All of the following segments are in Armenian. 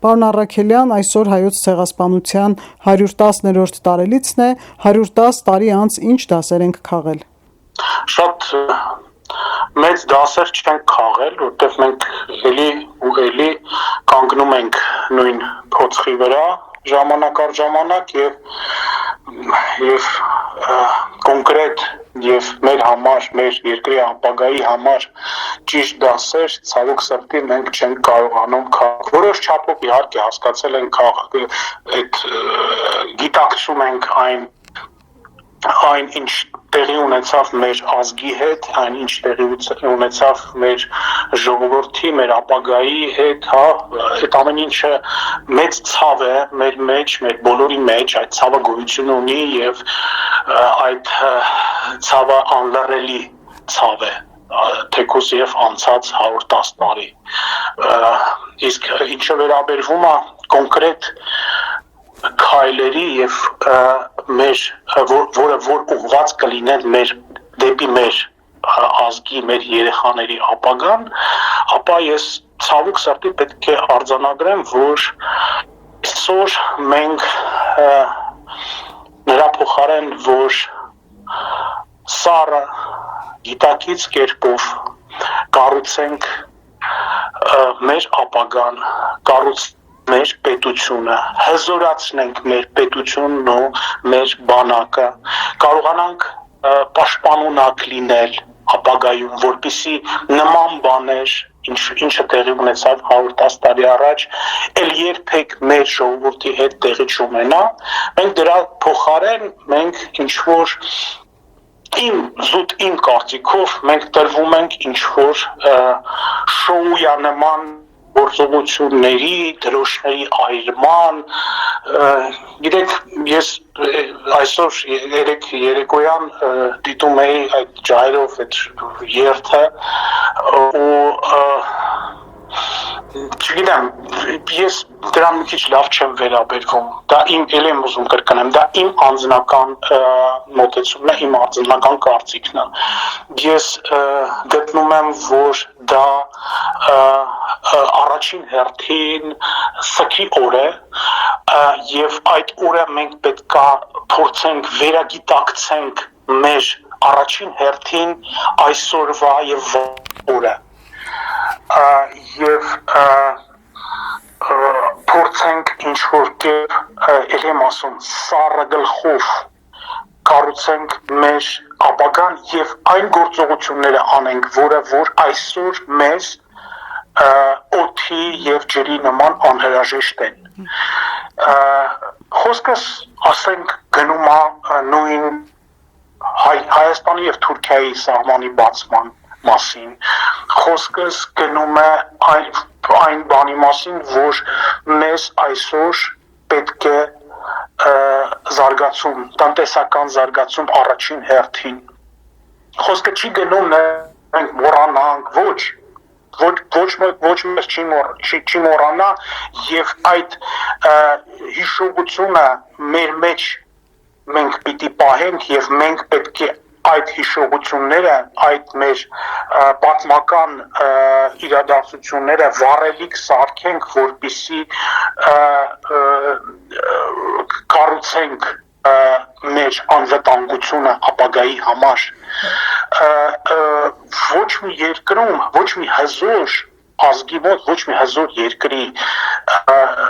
Պարոն Առաքելյան, այսօր հայոց ցեղասպանության 110-րդ տարելիցն է, 110 տարի անց ինչ դասեր ենք քաղել։ Շատ մեծ դասեր չենք քաղել, որտեղ մենք էլի ու էլի կանգնում ենք նույն փոცხի վրա ժամանակ առ ժամանակ եւ կոնկրետ եւ մեր համար, մեր երկրի ապագայի համար ճիշտ դասեր ցավոք սրտի մենք չենք կարողանում քաղել։ Որոշ չափով իհարկե հասկացել ենք այդ գիտակցում ենք այն ինչ տեղի ունեցավ մեր ազգի հետ, այն ինչ տեղի ունեցավ մեր ժողովրդի, մեր ապագայի հետ, այդ ամեն ինչը մեծ ցավ է մեր մեջ, մեր բոլորի մեջ, այդ ցավը գոյություն ունի եւ այդ ցավը անլռելի ցավ է, թեկուզ եւ անցած 110 տարի։ Իսկ ինչը վերաբերվում է կոնկրետ քայլերի եւ որը ուղղված կլինեն դեպի մեր ազգի, մեր երեխաների ապագան, ապա ես ցավոք սրտի պետք է արձանագրեմ, որ այսօր մենք նրա փոխարեն, որ սառը գիտակից կերպով կառուցենք մեր ապագան, մեր պետությունը, հզորացնենք մեր պետությունն ու մեր բանակը, կարողանանք պաշտպանունակ լինել ապագայում, որպեսզի նման բաներ, ինչը տեղի ունեցավ 110 տարի առաջ, էլ երբեք մեր ժողովրդի հետ տեղի չունենա, մենք դրա փոխարեն մենք ինչ-որ իմ կարծիքով մենք տրվում ենք ինչ-որ շոույանման գործողությունների, դրոշների այրման, գիտեք, ես այսօր երեկոյան դիտում էի այդ ջայրով այդ երթը ու չգիտեմ, ես դրան մի քիչ լավ չեմ վերաբերվում, դա էլ եմ ուզում կրկնեմ, դա իմ անձնական մոտեցումն է, իմ անձնական կարծիքն է, ես գտնում եմ, որ դա առաջին հերթին սգի օր է եւ այդ օրը մենք պետքա փորձենք վերագիտակցենք մեր առաջին հերթին այսօրվա եւ օրը եւ փորձենք ինչ-որ կերպ ել եմ ասում սառը գլխով կառուցենք մեր ապագան եւ այն գործողությունները անենք, որ այսօր մեզ օդի եւ ջրի նման անհրաժեշտ են։ Խոսքս ասենք գնում է նույն Հայաստանի եւ Թուրքիայի սահմանի բացման մասին, խոսքս գնում է այն բանի մասին, որ մեզ այսօր պետք է զարգացում, տնտեսական զարգացում առաջին հերթին, խոսքը չի գնում մենք մոռանանք, ոչ մեզ չի մոռանա եւ այդ հիշողությունը մեր մեջ մենք պիտի պահենք եւ մենք պետք է այդ հիշողությունները, այդ մեր պատմական իրադարձությունները վառելիք սարքենք, որպեսզի կառուցենք մեր անվտանգությունը ապագայի համար։ Ոչ մի երկրում, ոչ մի հզոր ազգի մոտ, ոչ մի հզոր երկրի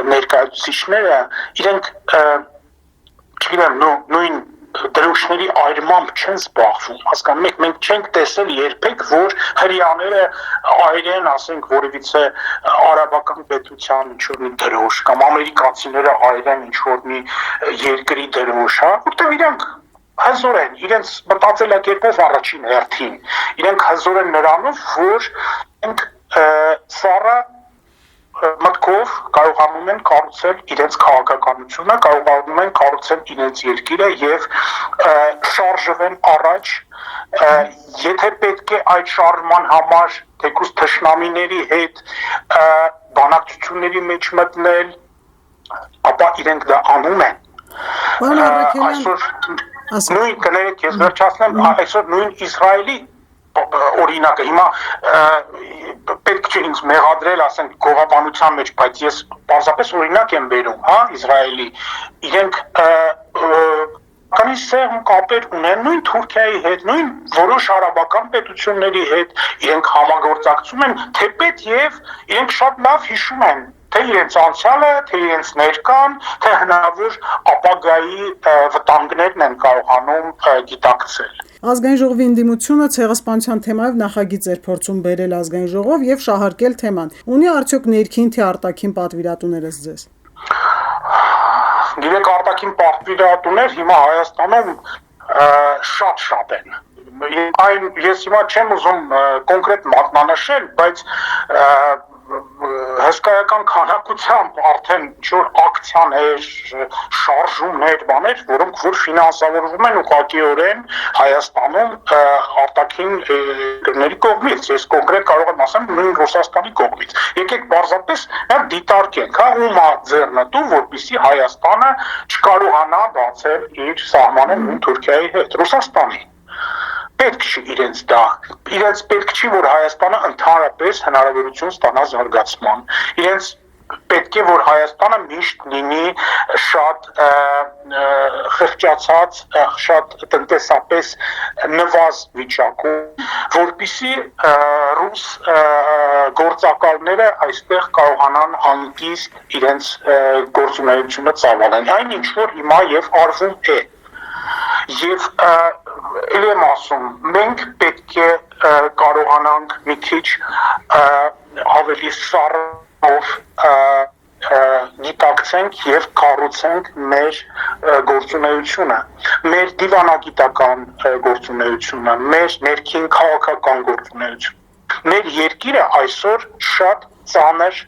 ներկայացուցիչները իրենք չգիտեմ, նույն դրոշների այրմամբ չեն զբաղվում, հասկանում եք, մենք չենք տեսել երբեք, որ հրեաները այրեն, ասենք, որևիցե արաբական պետության ինչ-որ մի դրոշ, կամ ամերիկացիները այրեն ինչ-որ մի երկրի դրոշ, որտեղ իրենք հզոր են, իրենց մտածելակերպով առաջին հերթին, իրենք հզոր են նրանով, որ ենք սառը մտքով կարողանում են կառուցել իրենց քաղաքականությունը, կարողանում են կառուցել իրենց երկիրը եւ շարժվեն առաջ, եթե պետք է այդ շարժման համար թեկուզ թշնամիների հետ բանակցությունների մեջ մտնել, ապա իրենք դա անում են։ Այսօր նույն կներեք, ես վերջացնեմ, այսօր նույն Իսրայելի օրինակը հիմա պետք չէ ինձ մեղադրել, ասենք գողաբանության մեջ, բայց ես պարզապես օրինակ եմ բերում, հա, Իսրայելի, իրենք քանի սեղմ կապեր ունեն նույն Թուրքիայի հետ, նույն որոշ արաբական պետությունների հետ, իրենք համագործակցում են, թեպետ եւ իրենք շատ լավ հիշում են թե իրենց անցյալը, թե իրենց ներկան, թե հնարավոր ապագայի վտանգներն են կարողանում գիտակցել։ Ազգային ժողովի ընդդիմությունը ցեղասպանության թեմայով նախագիծ էր փորձում բերել ազգային ժողով եւ շահարկել թեման։ Ունի արդյոք ներքին թե արտաքին պատվիրատուներս ձեզ։ Գիտեք, արտաքին պատվիրատուներ հիմա Հայաստանում շատ են։ Ես հիմա չեմ ուզում կոնկրետ մատնանշել, բայց հսկայական քանակությամբ արդեն ինչ-որ ակցիաներ, շարժումներ, բաներ, որոնք որ ֆինանսավորվում են ուղղակիորեն Հայաստանում արտաքին երկրների կողմից, ես կոնկրետ կարող եմ ասեմ նույն Ռուսաստանի կողմից։ Եկեք պարզապես դիտարկենք, հա, ում է ձեռնտու, որպեսզի Հայաստանը չկարողանա բացել իր սահմանը նույն Թուրքիայի հետ, Ռուսաստանի։ Պետք չի իրենց դա, իրենց պետք չի, որ Հայաստանը ընդհանրապես հնարավորություն ստանա զարգացման, իրենց պետք է, որ Հայաստանը միշտ լինի շատ խղճացած, շատ տնտեսապես նվազ վիճակում, որպեսզի ռուս գործակալները այստեղ կարողանան հանգիստ իրենց գործունեությունը ծավալեն, այն ինչ որ հիմա եւ արվում է։ Եվ էլ եմ ասում, մենք պետք է կարողանանք մի քիչ ավելի սառով գիտակցենք եւ կառուցենք մեր գործունեությունը, մեր դիվանագիտական գործունեությունը, մեր ներքին քաղաքական գործունեությունը։ Մեր երկիրը այսօր շատ ծանր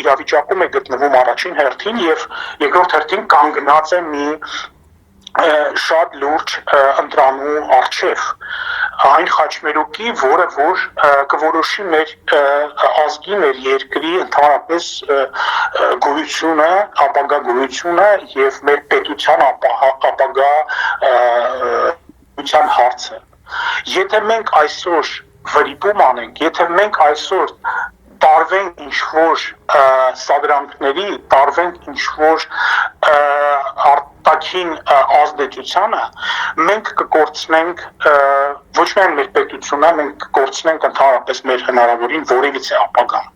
իրավիճակում է գտնվում առաջին հերթին եւ երկրորդ հերթին կանգնած է մի շատ լուրջ ընտրանու առջև այն խաչմերուկի, որը որ կորոշի մեր ազգի, մեր երկրի ընդհանրապես գոյությունը, ապագա գոյությունը եւ մեր պետության ապագա գոյության հարցը։ Եթե մենք այսօր վրիպում անենք, եթե մենք այսօր տարվենք ինչ-որ սադրանքների, տարվենք ինչ-որ արտաքին ազդեցությանը, մենք կկորցնենք ոչ միայն մեր պետությունը, մենք կկորցնենք ընդհանրապես մեր հնարավորին որևիցե ապագան։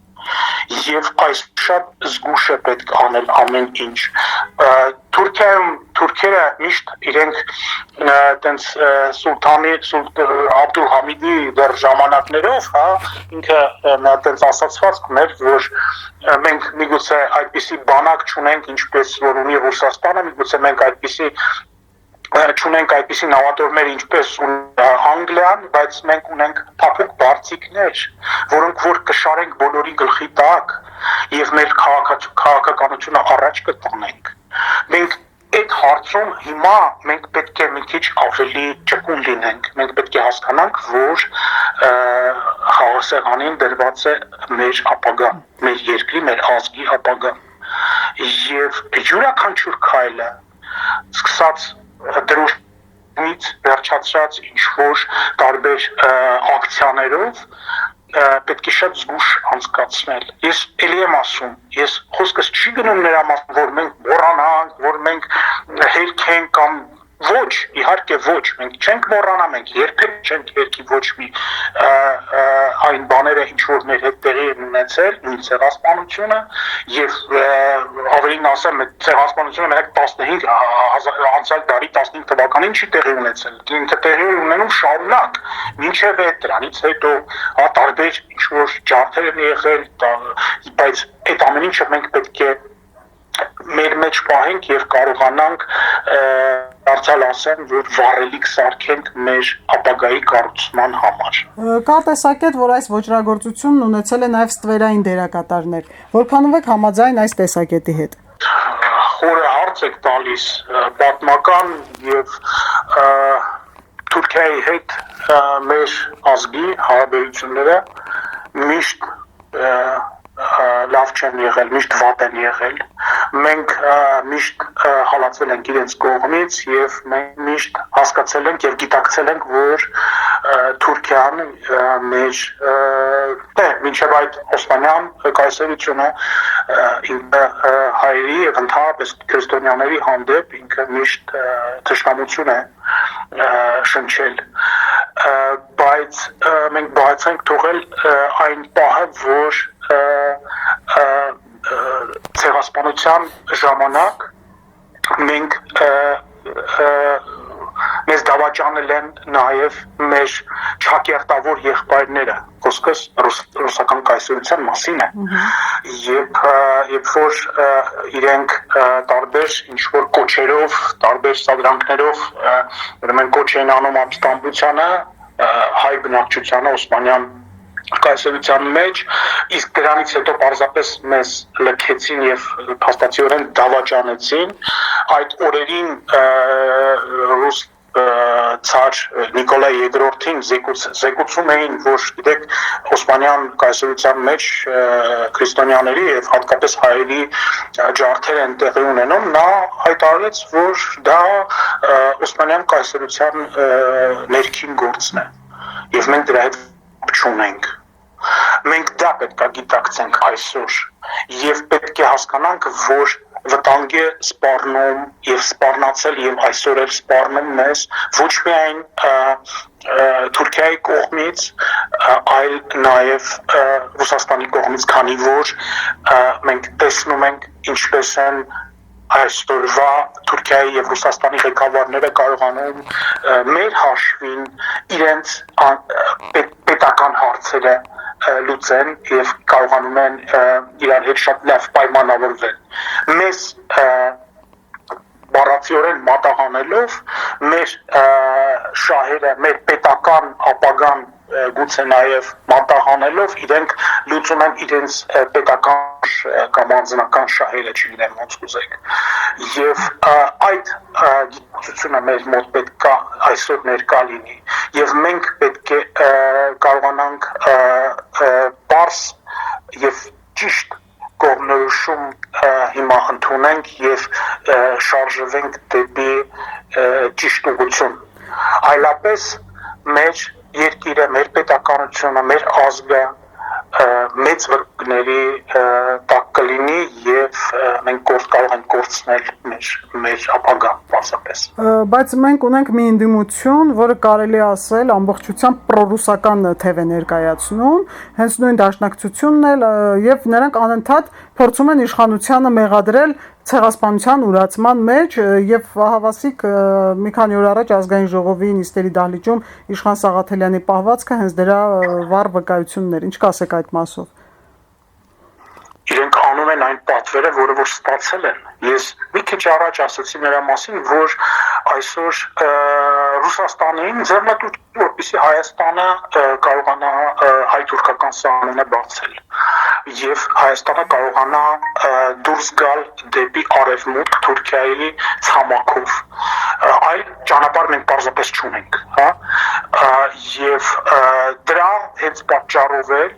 Եվ այս շատ զգուշ է պետք անել ամեն ինչ։ Թուրքիայում թուրքերը միշտ իրենք տենց Աբդուլհամիդի դեռ ժամանակներով, հա, ինքը նա տենց ասացվածք ուներ, որ մենք միգուցե այդպիսի բանակ չունենք, ինչպես որ ունի Ռուսաստանը, միգուցե մենք այդպիսի չունենք այդպիսի նավատորմեր ինչպես Անգլիան, բայց մենք ունենք փափուկ բարձիկներ, որոնք որ կշարենք բոլորի գլխի տակ եւ մեր քաղաքականությունը առաջ կտանենք։ Մենք այդ հարցում հիմա մենք պետք է մի քիչ ավելի ճկուն լինենք, մենք պետք է հասկանանք, որ խաղաղասեղանին դրված է մեր ապագան, մեր երկրի, մեր ազգի ապագան։ Եվ յուրաքանչյուր քայլը սկսած դրոշից վերջացած ինչ-որ տարբեր ակցիաներով պետք է շատ զգուշ անցկացնել։ Ես ելի եմ ասում, ես խոսքս չի գնում նրա մասին, որ մենք մոռանանք, որ մենք հերքենք կամ ոչ, իհարկե ոչ, մենք չենք մոռանա, մենք երբեք չենք հերքի ոչ մի այն բաները, ինչ որ մեր հետ տեղի են ունեցել, նույն ցեղասպանությունը եւ ավելին ասեմ, ցեղասպանությունը մենակ 15 անցյալ դարի 15 թվականին չի տեղի ունեցել, ինքը տեղի ունենում շարունակ, մինչեւ այդ դրանից հետո տարբեր ինչ որ ջարդեր են եղել, բայց այդ ամեն ինչը մենք պետք է մեր մեջ պահենք եւ կարողանանք դարձյալ ասեմ, որ վառելիք սարքենք մեր ապագայի կառուցման համար։ Կա տեսակետ, որ այս ոճրագործությունն ունեցել է նաեւ ստվերային դերակատարներ։ Որքանով եք համաձայն այս տեսակետի հետ։ Խորը հարց եք տալիս, պատմական եւ Թուրքիայի հետ մեր ազգի հարաբերությունները միշտ լավ չեն եղել, միշտ վատ են եղել, մենք միշտ հալածվել ենք իրենց կողմից եւ մենք միշտ հասկացել ենք եւ գիտակցել ենք, որ Թուրքիան մեր մինչև այդ Օսմանյան կայսրությունը ինքը հայերի եւ ընդհանրապես քրիստոնյաների հանդեպ ինքը միշտ թշնամություն է շնչել, բայց մենք բաց ենք թողել այն պահը, որ ցեղասպանության ժամանակ մենք մեզ դավաճանել են նաև մեր ճակերտավոր եղբայրները, խոսքս ռուսական կայսրության մասին է, երբ որ իրենք տարբեր ինչ-որ կոչերով, տարբեր սադրանքներով ուրեմն կոչ են անում ապստամբությանը, հայ բնակչությանը, օսմանյան կայսրության մեջ, իսկ դրանից հետո պարզապես մեզ լքեցին եւ փաստացիորեն դավաճանեցին, այդ օրերին ռուս ցար Նիկոլայ II-ին զեկուցում էին, որ գիտեք Օսմանյան կայսրության մեջ քրիստոնյաների եւ հատկապես հայերի ջարդեր են տեղի ունենում, նա հայտարարեց, որ դա Օսմանյան կայսրության ներքին գործն է եւ մենք դրա հետ չունենք։ Մենք դա պետք է գիտակցենք այսօր եւ պետք է հասկանանք, որ վտանգ է սպառնում եւ սպառնացել եւ այսօր էլ սպառնում մեզ ոչ միայն Թուրքիայի կողմից, այլ նաեւ Ռուսաստանի կողմից, քանի որ մենք տեսնում ենք ինչպես են այսօրվա Թուրքիայի եւ Ռուսաստանի ղեկավարները կարողանում մեր հաշվին իրենց պետական հարցերը լուծեն եւ կարողանում են իրար հետ շատ լավ պայմանավորվել։ Մեզ բառացիորեն մատաղանելով մեր շահերը, մեր պետական ապագան գուցե նաև մատաղանելով իրենք լուծում են իրենց պետական կամ անձնական շահերը, չգիտեմ ոնց կուզեք։ Եվ այդ գիտությունը մեր մոտ պետք է այսօր ներկա լինի եւ մենք պետք է կարողանանք բարձ եւ ճիշտ կողմնորոշում հիմա ընդունենք եւ շարժվենք դեպի ճիշտ ուղղություն։ Այլապես մեր երկիրը, մեր պետականությունը, մեր ազգը մեծ վտանգների տակ կլինի եւ մենք կարող ենք կորցնել մեր ապագան պարզապես։ Բայց մենք ունենք մի ընդդիմություն, որը կարելի ասել ամբողջությամբ պրոռուսական թև է ներկայացնում, հենց նույն դաշնակցությունն էլ եւ նրանք անընդհատ փորձում են իշխանությանը մեղադրել ցեղասպանության ուրացման մեջ եւ հավասիկ մի քանի օր առաջ ազգային ժողովի նիստերի դահլիճում Իշխան Սաղաթելյանի պահվածքը հենց դրա վառ վկայությունն էր։ Ինչ կասեք այդ մասով։ Իրենք անում են այն պատվերը, որը որ ստացել են։ Ես մի քիչ առաջ ասացի նրա մասին, որ այսօր Ռուսաստանին ձեռնտու որպեսզի Հայաստանը կարողանա հայ-թուրքական սահմանը բացել եւ Հայաստանը կարողանա դուրս գալ դեպի արևմուտք Թուրքիայի ցամաքով։ Այլ ճանապարհ մենք պարզապես չունենք, հա։ Եվ դրա հենց պատճառով էլ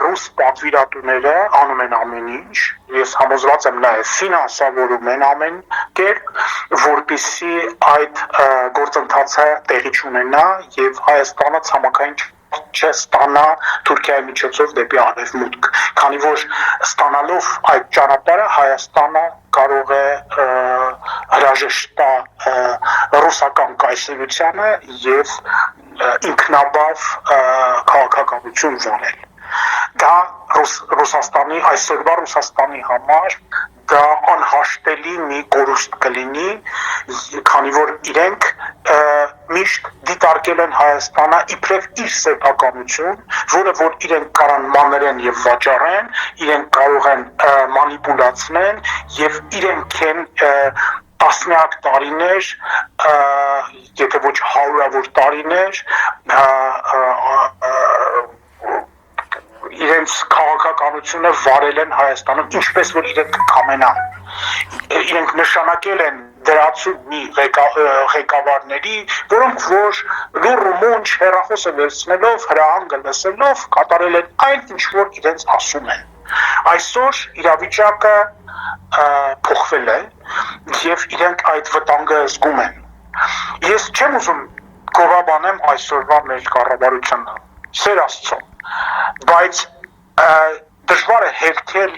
ռուս պատվիրատուները անում են ամեն ինչ, ես համոզված եմ նաև ֆինանսավորում են ամեն կերպ, որպեսզի այդ գործընթացը տեղի չունենա եւ Հայաստանը ցամաքային չստանա Թուրքիայի միջոցով դեպի արևմուտք, քանի որ ստանալով այդ ճանապարհը Հայաստանը կարող է հրաժեշտ տա ռուսական կայսրությանը եւ ինքնաբավ քաղաքականություն վարել։ Դա Ռուսաստանի այսօրվա Ռուսաստանի համար դա անհաշտելի մի կորուստ կլինի, քանի որ իրենք միշտ դիտարկել են Հայաստանը իբրև իր սեփականություն, որը որ իրենք կարան մանրեն եւ վաճառեն, իրենք կարող են մանիպուլացնեն եւ իրենք են տասնյակ տարիներ, եթե ոչ հարյուրավոր տարիներ իրենց քաղաքականությունը վարել են Հայաստանում, ինչպես որ իրենք կամենան։ Իրենք նշանակել են դրացու մի ղեկավարների, որոնք որ լուռ ու մունջ հեռախոսը վերցնելով, հրահանգը լսելով, կատարել են այն, ինչ որ իրենց ասում են։ Այսօր իրավիճակը փոխվել է եւ իրենք այդ վտանգը զգում են։ Ես չեմ ուզում կորաբանեմ այսօրվա մեր կառավարությունը, սեր Աստծո, բայց դժվար է հերքել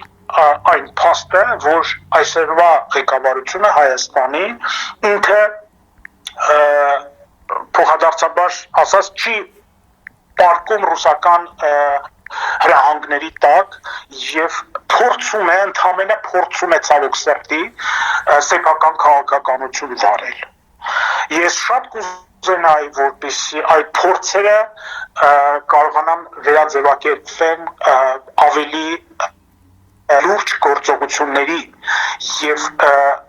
այն փաստը, որ այսօրվա ղեկավարությունը Հայաստանի ինքը փոխադարձաբար ասած չի պարկում ռուսական հրահանգների տակ եւ փորձում է ընդհանրապես փորձում է ցավոք սրտի սեփական քաղաքականություն վարել։ Ես շատ կուզենայի, որպեսզի այդ փորձերը կարողանան վերաձևակերպվեն ավելի լուրջ գործողությունների եւ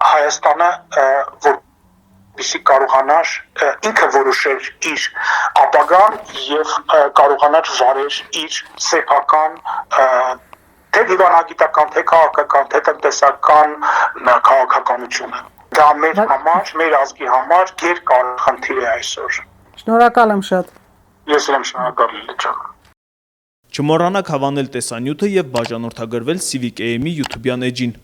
Հայաստանը որպեսզի կարողանար ինքը որոշել իր ապագան եւ կարողանար վարել իր սեփական թե դիվանագիտական, թե քաղաքական, թե տնտեսական քաղաքականությունը։ Դա մեր համար, մեր ազգի համար երկար խնդիր է այսօր։ Շնորհակալ եմ շատ։ Ես եմ շնորհակալ Լիլիթ։ Չմոռանաք հավանել տեսանյութը եւ բաժանորդագրվել Civic AM-ի YouTube-յան էջին։